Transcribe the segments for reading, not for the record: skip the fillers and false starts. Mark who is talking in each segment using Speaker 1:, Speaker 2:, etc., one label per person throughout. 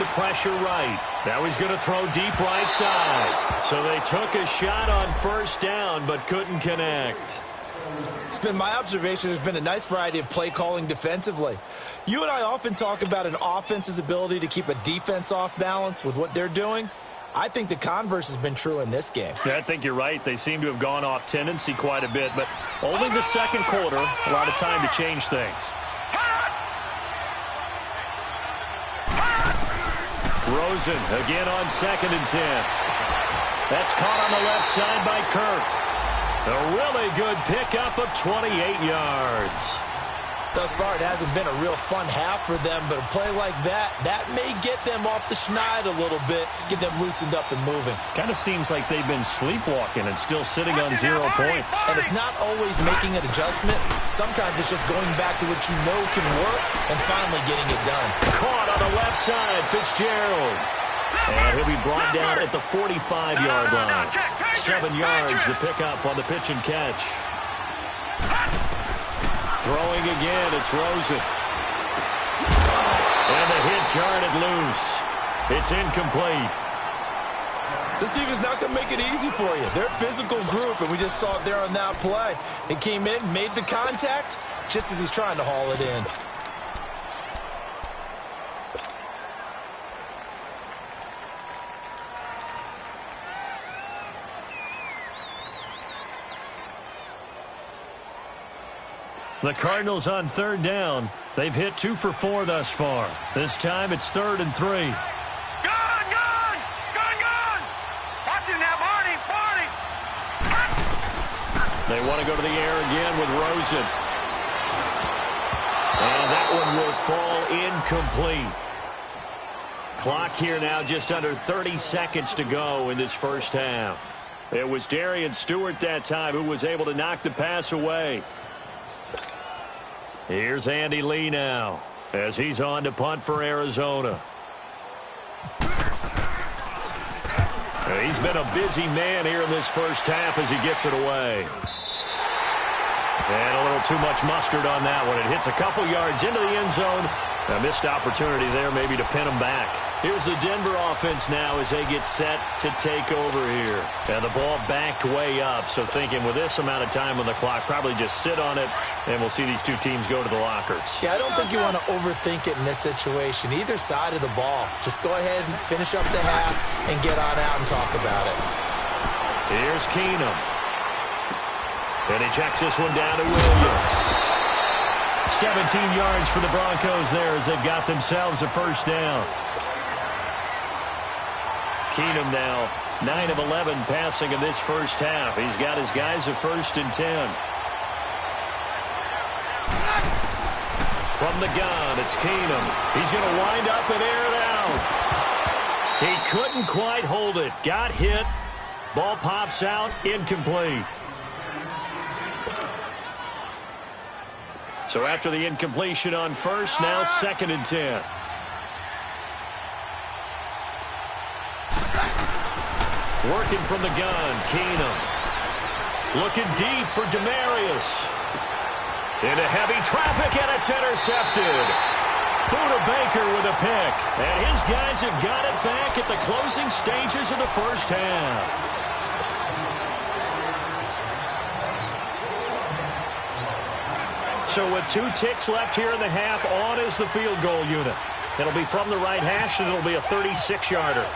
Speaker 1: the pressure right. Now he's going to throw deep right side. So they took a shot on first down but couldn't connect.
Speaker 2: It's been my observation there's been a nice variety of play calling defensively. You and I often talk about an offense's ability to keep a defense off balance with what they're doing. I think the converse has been true in this game.
Speaker 1: Yeah, I think you're right. They seem to have gone off tendency quite a bit, but only the second quarter, a lot of time to change things. Rosen again on 2nd and 10. That's caught on the left side by Kirk. A really good pickup of 28 yards.
Speaker 2: Thus far, it hasn't been a real fun half for them, but a play like that may get them off the schneid a little bit, get them loosened up and moving.
Speaker 1: Kind of seems like they've been sleepwalking and still sitting on 0 points.
Speaker 2: And it's not always making an adjustment. Sometimes it's just going back to what you know can work and finally getting it done.
Speaker 1: Caught on the left side, Fitzgerald. And he'll be brought down at the 45-yard line. 7 yards to pick up on the pitch and catch. Throwing again, it's Rosen. And the hit jarred it loose. It's incomplete.
Speaker 2: This defense is not going to make it easy for you. They're a physical group, and we just saw it there on that play. It came in, made the contact, just as he's trying to haul it in.
Speaker 1: The Cardinals on 3rd down. They've hit 2 for 4 thus far. This time it's 3rd and 3.
Speaker 3: Gun! Watch it now, Barney!
Speaker 1: They want to go to the air again with Rosen. And that one will fall incomplete. Clock here now just under 30 seconds to go in this first half. It was Darian Stewart that time who was able to knock the pass away. Here's Andy Lee now as he's on to punt for Arizona. He's been a busy man here in this first half as he gets it away. And a little too much mustard on that one. It hits a couple yards into the end zone. A missed opportunity there maybe to pin him back. Here's the Denver offense now as they get set to take over here. And the ball backed way up, so thinking with this amount of time on the clock, probably just sit on it, and we'll see these two teams go to the lockers.
Speaker 2: Yeah, I don't think you want to overthink it in this situation. Either side of the ball. Just go ahead and finish up the half and get on out and talk about it.
Speaker 1: Here's Keenum. And he checks this one down to Williams. 17 yards for the Broncos there as they've got themselves a first down. Keenum now 9 of 11 passing in this first half. He's got his guys a 1st and 10. From the gun, it's Keenum. He's going to wind up and air it out. He couldn't quite hold it. Got hit. Ball pops out. Incomplete. So after the incompletion on first, now 2nd and 10. Working from the gun, Keenum. Looking deep for Demarius. Into heavy traffic, and it's intercepted. Buda Baker with a pick. And his guys have got it back at the closing stages of the first half. So with 2 ticks left here in the half, on is the field goal unit. It'll be from the right hash, and it'll be a 36-yarder.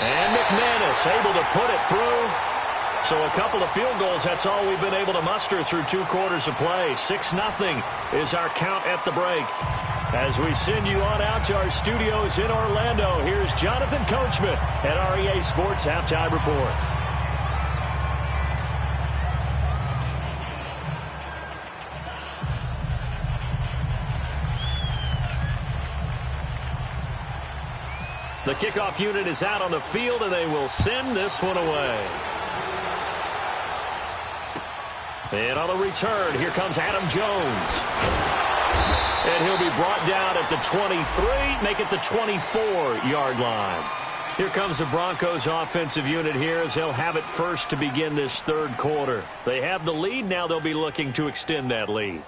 Speaker 1: And McManus able to put it through. So a couple of field goals, that's all we've been able to muster through 2 quarters of play. 6-0 is our count at the break. As we send you on out to our studios in Orlando, here's Jonathan Coachman at REA Sports Halftime Report. The kickoff unit is out on the field, and they will send this one away. And on the return, here comes Adam Jones. And he'll be brought down at the 23, make it the 24-yard line. Here comes the Broncos offensive unit here as they'll have it first to begin this 3rd quarter. They have the lead. Now they'll be looking to extend that lead.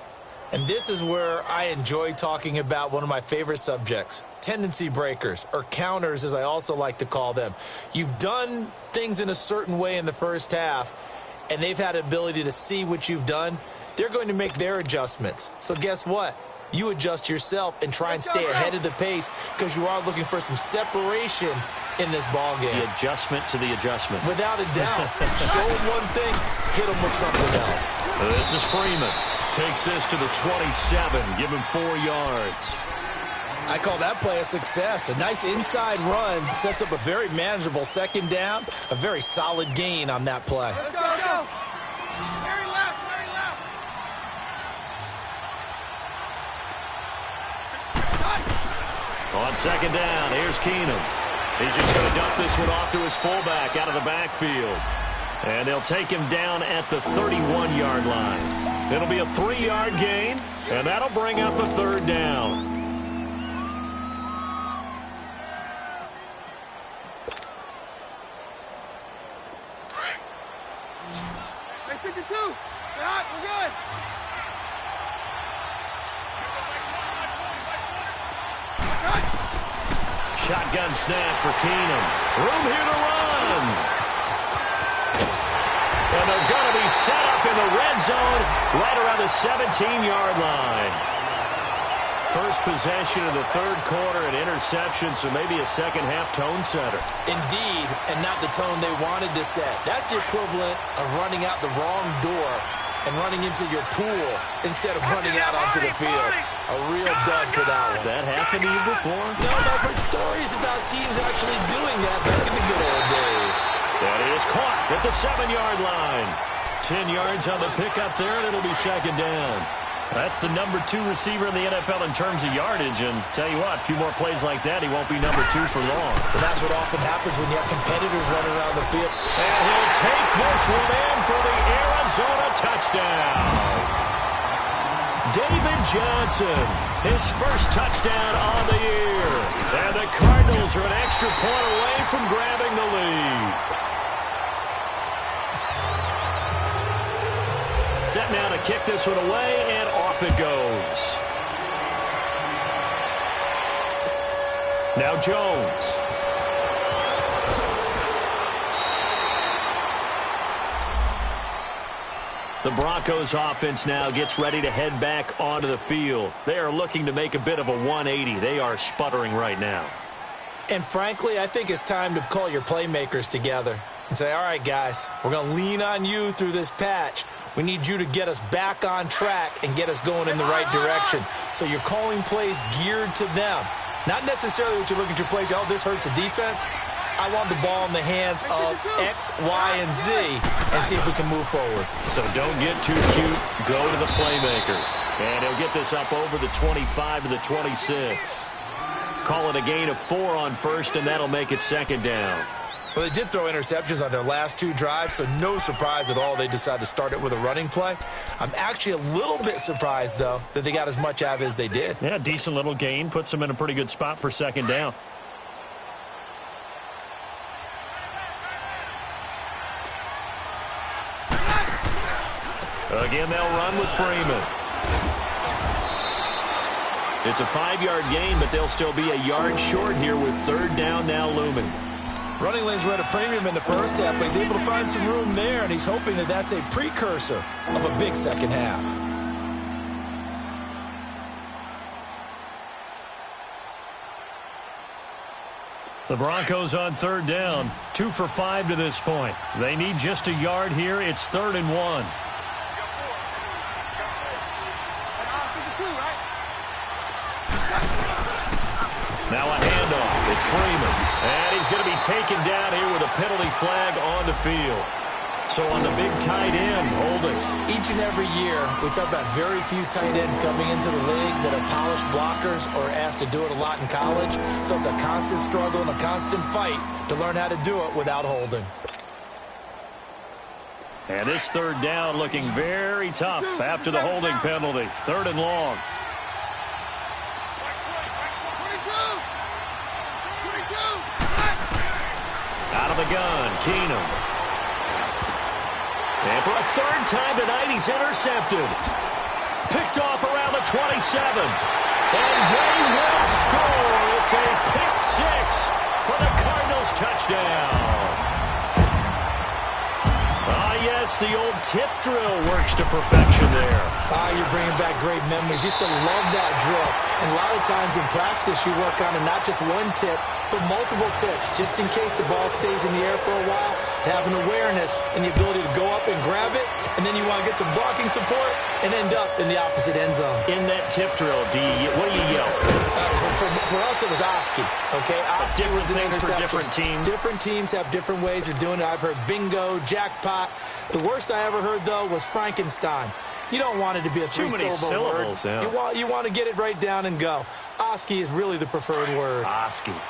Speaker 2: And this is where I enjoy talking about one of my favorite subjects, tendency breakers, or counters as I also like to call them. You've done things in a certain way in the first half, and they've had the ability to see what you've done. They're going to make their adjustments. So guess what? You adjust yourself and try and stay ahead of the pace because you are looking for some separation in this ball game.
Speaker 1: The adjustment to the adjustment.
Speaker 2: Without a doubt. Show them one thing, hit them with something else.
Speaker 1: This is Freeman. Takes this to the 27. Give him 4 yards.
Speaker 2: I call that play a success. A nice inside run sets up a very manageable second down. A very solid gain on that play.
Speaker 3: Go, go. Very left, very left.
Speaker 1: On second down, here's Keenum. He's just going to dump this one off to his fullback out of the backfield. And they'll take him down at the 31-yard line. It'll be a 3-yard gain, and that'll bring up a third down.
Speaker 3: Hey, 52. Stay hot, we're good.
Speaker 1: Shotgun snap for Keenum. Room here to run. And they're going to be set up in the red zone right around the 17-yard line. First possession of the third quarter, an interception, so maybe a second-half tone setter.
Speaker 2: Indeed, and not the tone they wanted to set. That's the equivalent of running out the wrong door and running into your pool instead of running out onto the field. A real dud for that one.
Speaker 1: Has that happened to you before?
Speaker 2: No, I've heard stories about teams actually doing that back in the good old days.
Speaker 1: That is caught at the 7-yard line. 10 yards on the pickup there, and it'll be second down. That's the number 2 receiver in the NFL in terms of yardage, and tell you what, a few more plays like that, he won't be number 2 for long.
Speaker 2: But that's what often happens when you have competitors running around the field.
Speaker 1: And he'll take this one in for the Arizona touchdown. David Johnson, his first touchdown on the year. And the Cardinals are an extra point away from grabbing the lead. Set now to kick this one away, and off it goes. Now Jones. The Broncos offense now gets ready to head back onto the field. They are looking to make a bit of a 180. They are sputtering right now.
Speaker 2: And frankly, I think it's time to call your playmakers together and say, all right, guys, we're going to lean on you through this patch. We need you to get us back on track and get us going in the right direction. So you're calling plays geared to them. Not necessarily what you look at your plays, oh, this hurts the defense. I want the ball in the hands of X, Y, and Z and see if we can move forward.
Speaker 1: So don't get too cute. Go to the playmakers. And he'll get this up over the 25 to the 26. Call it a gain of 4 on first, and that'll make it second down.
Speaker 2: Well, they did throw interceptions on their last 2 drives, so no surprise at all they decided to start it with a running play. I'm actually a little bit surprised, though, that they got as much out of it as they did.
Speaker 1: Yeah, decent little gain. Puts them in a pretty good spot for second down. Again, they'll run with Freeman. It's a 5-yard gain, but they'll still be a yard short here with third down now looming.
Speaker 2: Running lanes were at a premium in the first half, but he's able to find some room there, and he's hoping that that's a precursor of a big second half.
Speaker 1: The Broncos on third down, 2 for 5 to this point. They need just a yard here. It's 3rd and 1. Now a handoff. It's Freeman. And he's going to be taken down here with a penalty flag on the field. So on the big tight end, holding.
Speaker 2: Each and every year, we talk about very few tight ends coming into the league that are polished blockers or asked to do it a lot in college. So it's a constant struggle and a constant fight to learn how to do it without holding.
Speaker 1: And this third down looking very tough after the holding penalty. 3rd and long. Out of the gun, Keenum. And for a 3rd time tonight, he's intercepted. Picked off around the 27. And they will score. It's a pick six for the Cardinals touchdown. Yes, the old tip drill works to perfection there.
Speaker 2: You're bringing back great memories. Used to love that drill. And a lot of times in practice, you work on it, not just one tip, but multiple tips, just in case the ball stays in the air for a while, to have an awareness and the ability to go up and grab it, and then you want to get some blocking support and end up in the opposite end zone.
Speaker 1: In that tip drill, what do you yell?
Speaker 2: For us, it was Oski. Okay, Oski
Speaker 1: different
Speaker 2: was an
Speaker 1: things for
Speaker 2: interception.
Speaker 1: different teams.
Speaker 2: Different teams have different ways of doing it. I've heard bingo, jackpot. The worst I ever heard, though, was Frankenstein. You don't want it to be a three-syllable word.
Speaker 1: Yeah.
Speaker 2: You want to get it right down and go. Oski is really the preferred word.
Speaker 1: Oski.
Speaker 3: 52.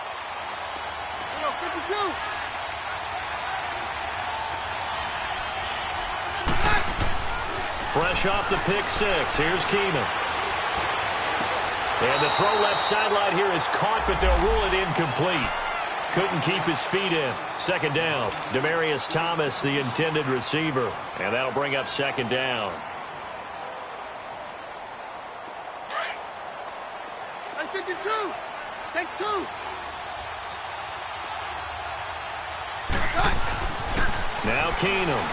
Speaker 1: Fresh off the pick six. Here's Keenum. And the throw left sideline here is caught, but they'll rule it incomplete. Couldn't keep his feet in. Second down. Demaryius Thomas, the intended receiver. And that'll bring up second down.
Speaker 3: Hey, 52. Take two.
Speaker 1: Now Keenum.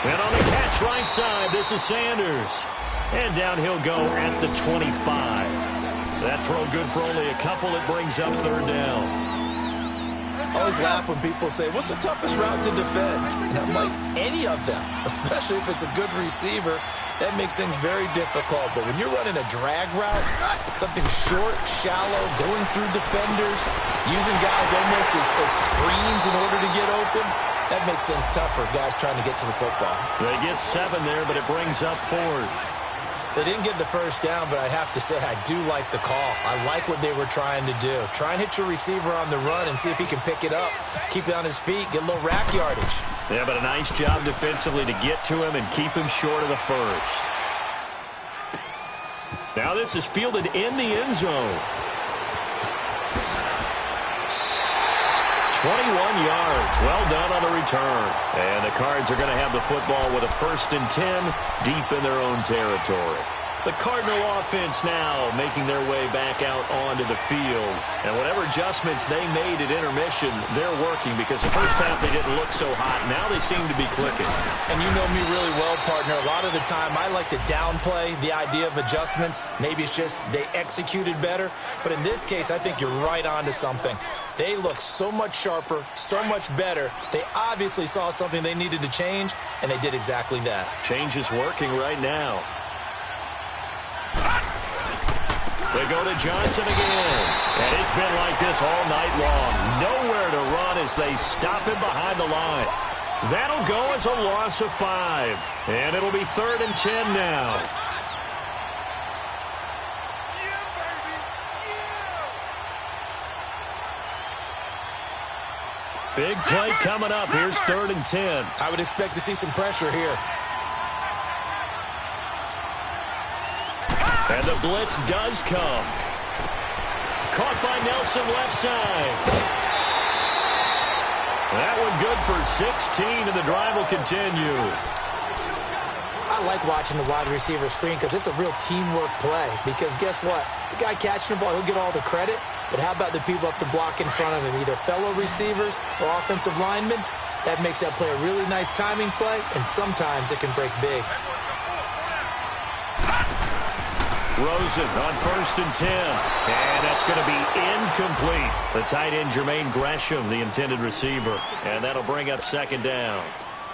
Speaker 1: And on the catch right side, this is Sanders. And down he'll go at the 25. That throw good for only a couple. It brings up third down.
Speaker 2: I always laugh when people say, what's the toughest route to defend? And I'm like, any of them, especially if it's a good receiver. That makes things very difficult. But when you're running a drag route, something short, shallow, going through defenders, using guys almost as screens in order to get open, that makes things tough for guys trying to get to the football.
Speaker 1: They get 7 there, but it brings up fourth.
Speaker 2: They didn't get the first down, but I have to say I do like the call. I like what they were trying to do. Try and hit your receiver on the run and see if he can pick it up, keep it on his feet, get a little rack yardage.
Speaker 1: Yeah, but a nice job defensively to get to him and keep him short of the first. Now this is fielded in the end zone. 21 yards. Well done on the return. And the Cards are going to have the football with a 1st and 10 deep in their own territory. The Cardinal offense now making their way back out onto the field. And whatever adjustments they made at intermission, they're working because the first half they didn't look so hot. Now they seem to be clicking.
Speaker 2: And you know me really well, partner. A lot of the time I like to downplay the idea of adjustments. Maybe it's just they executed better. But in this case, I think you're right on to something. They look so much sharper, so much better. They obviously saw something they needed to change, and they did exactly that.
Speaker 1: Change is working right now. They go to Johnson again. And it's been like this all night long. Nowhere to run as they stop him behind the line. That'll go as a loss of 5. And it'll be 3rd and 10 now. Big play coming up. Here's 3rd and 10.
Speaker 2: I would expect to see some pressure here.
Speaker 1: And the blitz does come. Caught by Nelson left side. That one good for 16, and the drive will continue.
Speaker 2: I like watching the wide receiver screen because it's a real teamwork play. Because guess what? The guy catching the ball, he'll get all the credit. But how about the people up to block in front of him, either fellow receivers or offensive linemen? That makes that play a really nice timing play, and sometimes it can break big.
Speaker 1: Rosen on 1st and 10. And that's going to be incomplete. The tight end, Jermaine Gresham, the intended receiver. And that'll bring up 2nd down.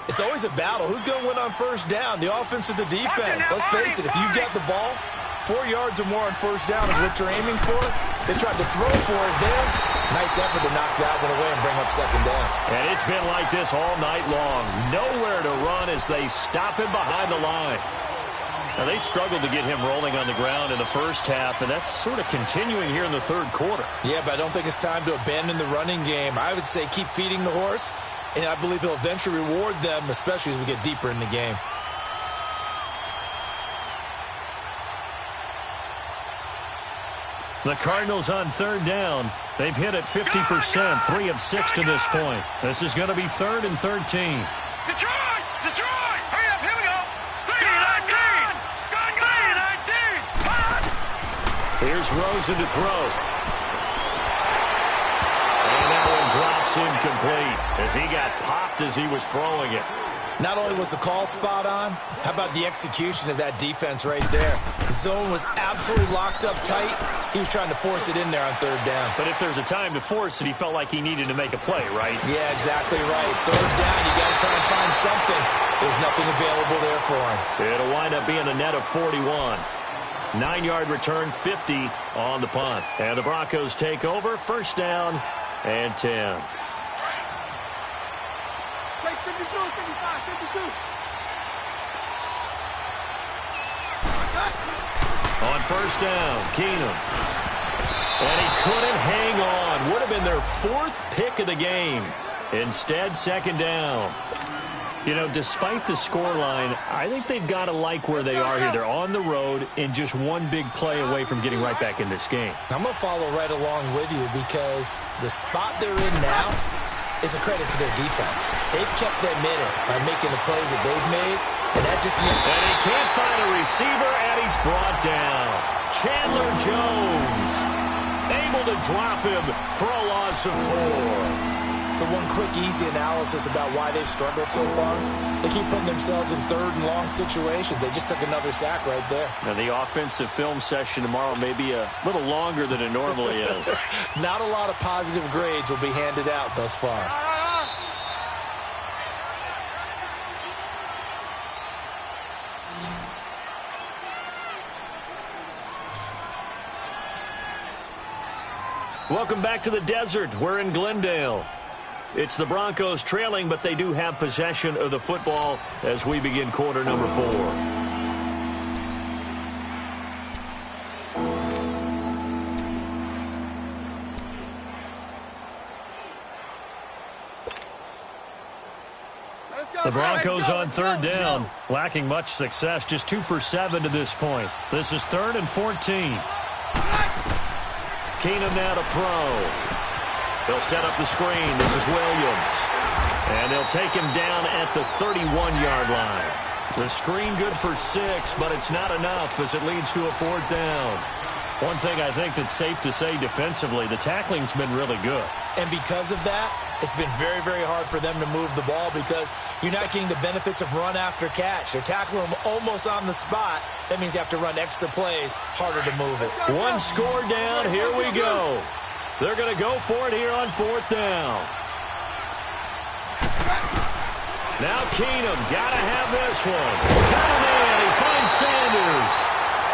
Speaker 2: It's always a battle. Who's going to win on 1st down, the offense or the defense? Let's face it, if you've got the ball, 4 yards or more on 1st down is what you're aiming for. They tried to throw for it there. Nice effort to knock that one away and bring up 2nd down.
Speaker 1: And it's been like this all night long. Nowhere to run as they stop him behind the line. Now, they struggled to get him rolling on the ground in the first half, and that's sort of continuing here in the 3rd quarter.
Speaker 2: Yeah, but I don't think it's time to abandon the running game. I would say keep feeding the horse, and I believe he'll eventually reward them, especially as we get deeper in the game.
Speaker 1: The Cardinals on 3rd down. They've hit it 50%, 3 of 6 to this point. This is going to be 3rd and 13.
Speaker 3: Detroit! Detroit! Hurry up, here we go! 3-19! 3-19!
Speaker 1: Here's Rosen to throw. And that one drops incomplete as he got popped as he was throwing it.
Speaker 2: Not only was the call spot on, how about the execution of that defense right there? The zone was absolutely locked up tight. He was trying to force it in there on third down.
Speaker 1: But if there's a time to force it, he felt like he needed to make a play, right?
Speaker 2: Yeah, exactly right. Third down, you got to try and find something. There's nothing available there for him.
Speaker 1: It'll wind up being a net of 41. 9-yard return, 50 on the punt. And the Broncos take over, first down and 10.
Speaker 3: Take 52, 55, 52.
Speaker 1: On first down, Keenum. And he couldn't hang on. Would have been their 4th pick of the game. Instead, second down. You know, despite the scoreline, I think they've got to like where they are here. They're on the road and just one big play away from getting right back in this game.
Speaker 2: I'm going to follow right along with you because the spot they're in now is a credit to their defense. They've kept them in it by making the plays that they've made, and that just means...
Speaker 1: And he can't find a receiver, and he's brought down. Chandler Jones able to drop him for a loss of 4.
Speaker 2: So one quick, easy analysis about why they've struggled so far. They keep putting themselves in third and long situations. They just took another sack right there.
Speaker 1: And the offensive film session tomorrow may be a little longer than it normally is.
Speaker 2: Not a lot of positive grades will be handed out thus far.
Speaker 1: Welcome back to the desert. We're in Glendale. It's the Broncos trailing, but they do have possession of the football as we begin quarter number 4. The Broncos on third down, lacking much success, just 2 for 7 to this point. This is 3rd and 14. Keenum now to throw. They'll set up the screen. This is Williams. And they'll take him down at the 31-yard line. The screen good for 6, but it's not enough as it leads to a 4th down. One thing I think that's safe to say defensively, the tackling's been really good.
Speaker 2: And because of that, it's been very, very hard for them to move the ball because you're not getting the benefits of run after catch. They're tackling them almost on the spot. That means you have to run extra plays, harder to move it.
Speaker 1: One score down. Here we go. They're going to go for it here on 4th down. Now Keenum, got to have this one. Got him in. He finds Sanders.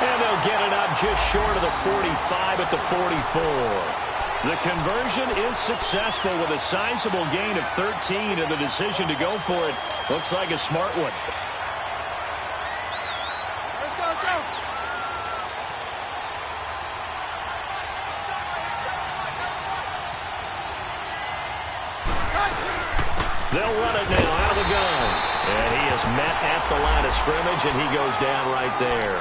Speaker 1: And they'll get it up just short of the 45 at the 44. The conversion is successful with a sizable gain of 13, and the decision to go for it looks like a smart one.
Speaker 3: Let's go.
Speaker 1: They'll run it now out of the gun. And he is met at the line of scrimmage, and he goes down right there.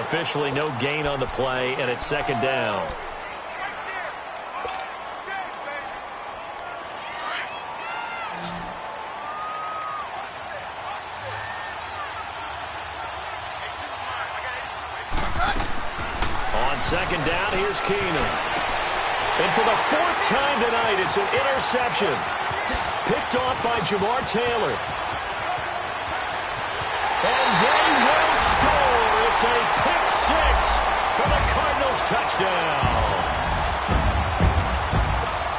Speaker 1: Officially no gain on the play, and it's second down. On second down, here's Keenum. And for the 4th time tonight, it's an interception. Picked off by Jamar Taylor. And they will score. It's a pick 6 for the Cardinals touchdown.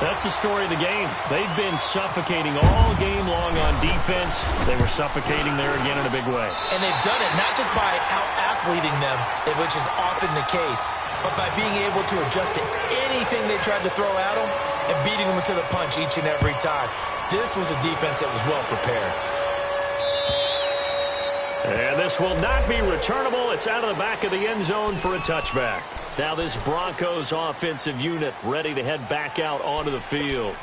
Speaker 1: That's the story of the game. They've been suffocating all game long on defense. They were suffocating there again in a big way.
Speaker 2: And they've done it not just by out-athleting them, which is often the case, but by being able to adjust to anything they tried to throw at them and beating them to the punch each and every time. This was a defense that was well prepared.
Speaker 1: And this will not be returnable. It's out of the back of the end zone for a touchback. Now this Broncos offensive unit ready to head back out onto the field.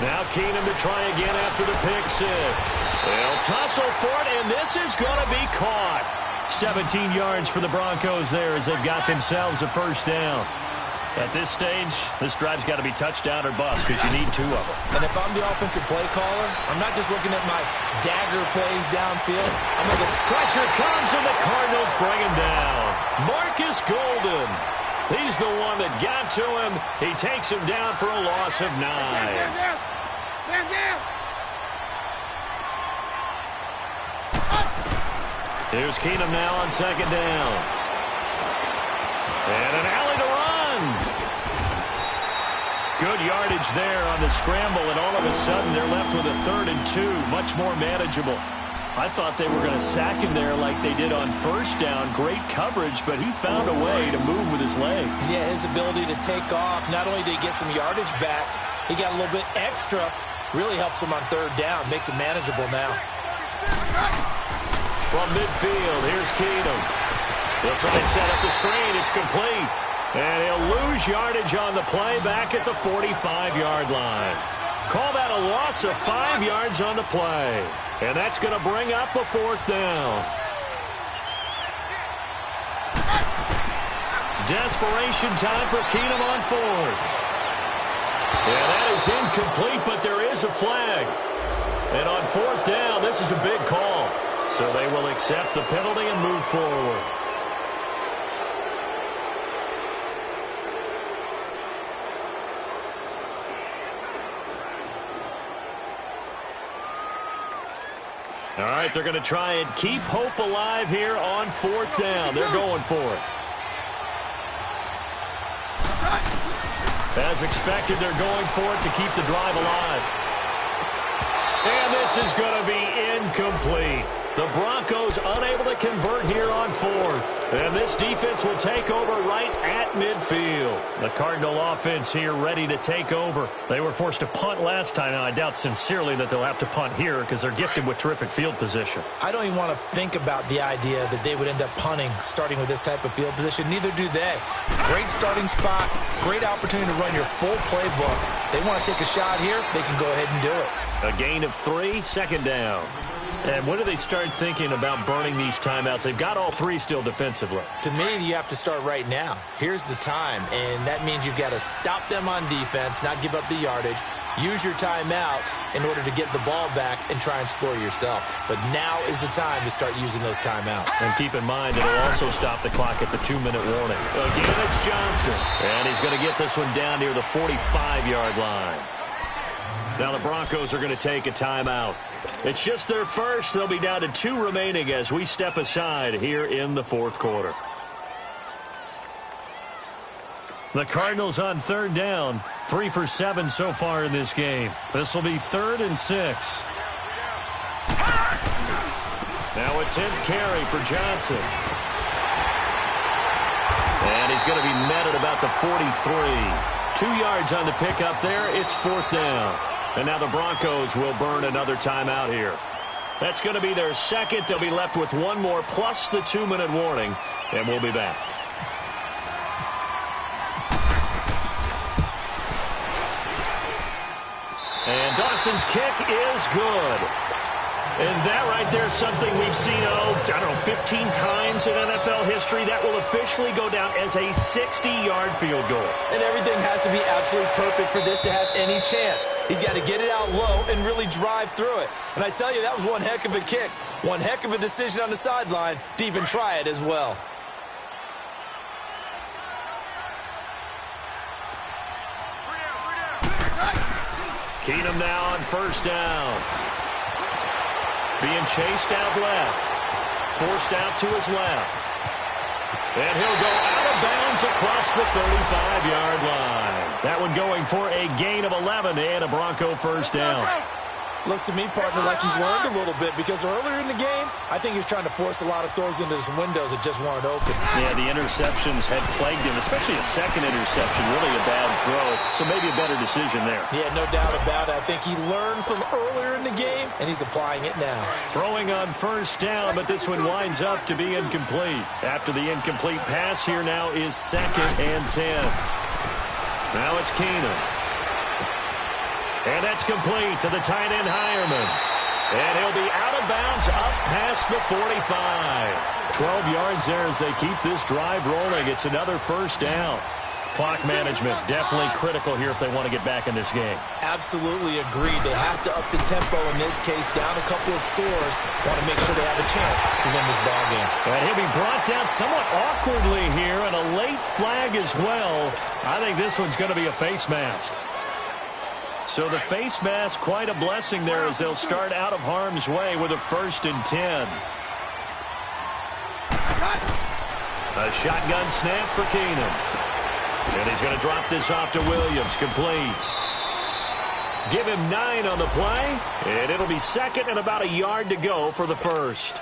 Speaker 1: Now Keenum to try again after the pick 6. They'll tussle for it, and this is going to be caught. 17 yards for the Broncos there as they've got themselves a first down. At this stage, this drive's got to be touchdown or bust because you need 2 of them.
Speaker 2: And if I'm the offensive play caller, I'm not just looking at my dagger plays downfield. I'm looking at
Speaker 1: pressure comes and the Cardinals bring him down. Marcus Golden. He's the one that got to him. He takes him down for a loss of 9.
Speaker 3: Stand down.
Speaker 1: Here's Keenum now on second down. And an alley to run. Good yardage there on the scramble, and all of a sudden they're left with a 3rd and 2, much more manageable. I thought they were going to sack him there like they did on first down. Great coverage, but he found a way to move with his legs. Yeah,
Speaker 2: his ability to take off, not only did he get some yardage back, he got a little bit extra. Really helps him on 3rd down, makes it manageable now.
Speaker 1: From midfield, here's Keenum. He'll try and set up the screen. It's complete. And he'll lose yardage on the play back at the 45-yard line. Call that a loss of 5 yards on the play. And that's going to bring up a 4th down. Desperation time for Keenum on 4th. Yeah, that is incomplete, but there is a flag. And on 4th down, this is a big call. So they will accept the penalty and move forward. All right, they're going to try and keep hope alive here on 4th down. They're going for it. As expected, they're going for it to keep the drive alive. And this is going to be incomplete. The Broncos unable to convert here on 4th. And this defense will take over right at midfield. The Cardinal offense here ready to take over. They were forced to punt last time. Now, I doubt sincerely that they'll have to punt here because they're gifted with terrific field position.
Speaker 2: I don't even want to think about the idea that they would end up punting starting with this type of field position. Neither do they. Great starting spot. Great opportunity to run your full playbook. They want to take a shot here. They can go ahead and do it.
Speaker 1: A gain of 3, 2nd down. And when do they start thinking about burning these timeouts? They've got all 3 still defensively.
Speaker 2: To me, you have to start right now. Here's the time, and that means you've got to stop them on defense, not give up the yardage, use your timeouts in order to get the ball back and try and score yourself. But now is the time to start using those timeouts.
Speaker 1: And keep in mind, it'll also stop the clock at the 2-minute warning. Again, it's Johnson. And he's going to get this one down near the 45-yard line. Now the Broncos are going to take a timeout. It's just their first. They'll be down to 2 remaining as we step aside here in the 4th quarter. The Cardinals on 3rd down. 3 for 7 so far in this game. This will be 3rd and 6. Now a 10th carry for Johnson. And he's going to be met at about the 43. 2 yards on the pickup there. It's 4th down. And now the Broncos will burn another timeout here. That's going to be their second. They'll be left with 1 more plus the 2-minute warning. And we'll be back. And Dawson's kick is good. And that right there is something we've seen, I don't know, 15 times in NFL history. That will officially go down as a 60-yard field goal.
Speaker 2: And everything has to be absolutely perfect for this to have any chance. He's got to get it out low and really drive through it. And I tell you, that was one heck of a kick. One heck of a decision on the sideline to even try it as well.
Speaker 1: Keenum now on 1st down. Being chased out left. Forced out to his left. And he'll go out of bounds across the 35-yard line. That one going for a gain of 11 and a Bronco 1st down.
Speaker 2: Looks to me, partner, like he's learned a little bit because earlier in the game, I think he was trying to force a lot of throws into some windows that just weren't open.
Speaker 1: Yeah, the interceptions had plagued him, especially a second interception, really a bad throw. So maybe a better decision there.
Speaker 2: Yeah, no doubt about it. I think he learned from earlier in the game, and he's applying it now.
Speaker 1: Throwing on 1st down, but this one winds up to be incomplete. After the incomplete pass, here now is 2nd and 10. Now it's Keenum. And that's complete to the tight end, Hireman. And he'll be out of bounds up past the 45. 12 yards there as they keep this drive rolling. It's another first down. Clock management definitely critical here if they want to get back in this game.
Speaker 2: Absolutely agreed. They have to up the tempo in this case, down a couple of scores. Want to make sure they have a chance to win this ball game.
Speaker 1: And he'll be brought down somewhat awkwardly here, and a late flag as well. I think this one's going to be a face mask. So the face mask, quite a blessing there as they'll start out of harm's way with a 1st and 10. A shotgun snap for Keenum. And he's going to drop this off to Williams, complete. Give him 9 on the play, and it'll be 2nd and about a yard to go for the first.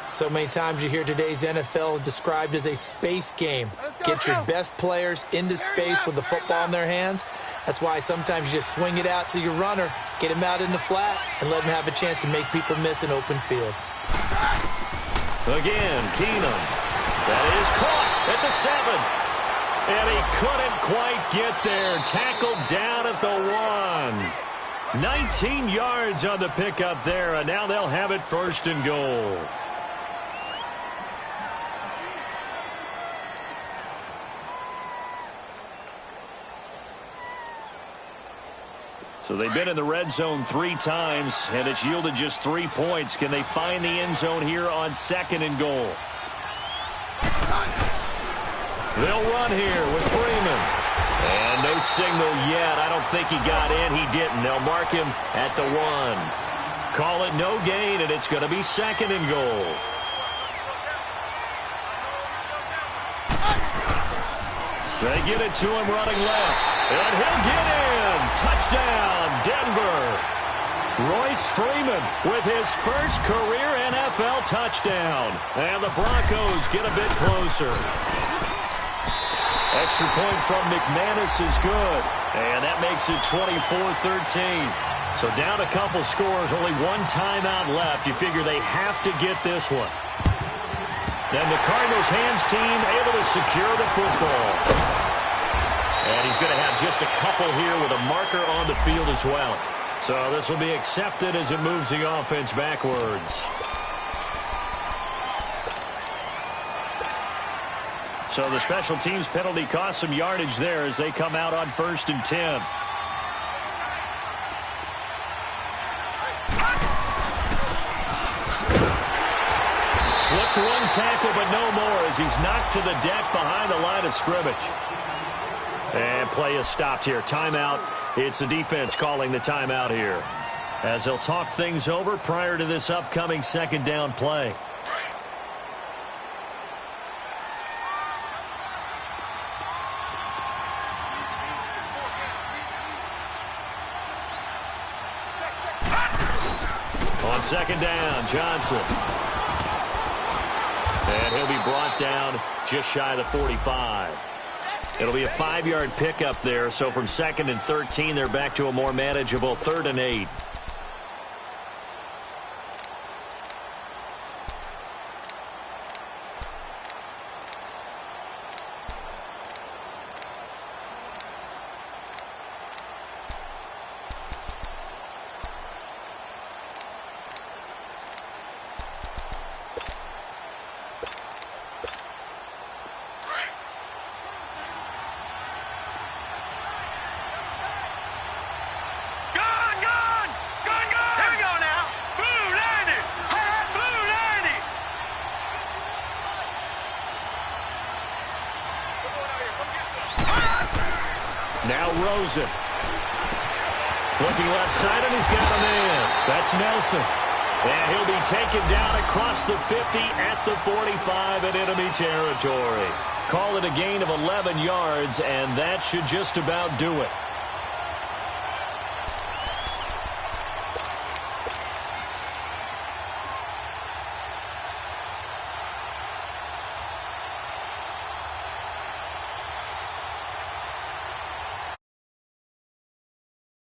Speaker 2: So many times you hear today's NFL described as a space game. Get your best players into space with the football in their hands. That's why sometimes you just swing it out to your runner, get him out in the flat, and let him have a chance to make people miss an open field.
Speaker 1: Again, Keenum. That is caught at the 7. And he couldn't quite get there. Tackled down at the 1. 19 yards on the pickup there, and now they'll have it 1st and goal. So they've been in the red zone 3 times, and it's yielded just 3 points. Can they find the end zone here on 2nd and goal? They'll run here with Freeman. And no signal yet. I don't think he got in. He didn't. They'll mark him at the 1. Call it no gain, and it's going to be 2nd and goal. They get it to him running left. And he'll get in. Touchdown, Denver. Royce Freeman with his first career NFL touchdown. And the Broncos get a bit closer. Extra point from McManus is good. And that makes it 24-13. So down a couple scores, only 1 timeout left. You figure they have to get this one. Then the Cardinals hands team able to secure the football. And he's going to have just a couple here with a marker on the field as well. So this will be accepted as it moves the offense backwards. So the special teams penalty cost some yardage there as they come out on 1st and 10. Slipped 1 tackle, but no more as he's knocked to the deck behind the line of scrimmage. And play is stopped here. Timeout. It's the defense calling the timeout here, as they'll talk things over prior to this upcoming 2nd down play. On 2nd down, Johnson. And he'll be brought down just shy of the 45. It'll be a 5-yard pickup there, so from 2nd and 13, they're back to a more manageable 3rd and 8. Now Rosen. Looking left side, and he's got a man. That's Nelson. And he'll be taken down across the 50 at the 45 in enemy territory. Call it a gain of 11 yards, and that should just about do it.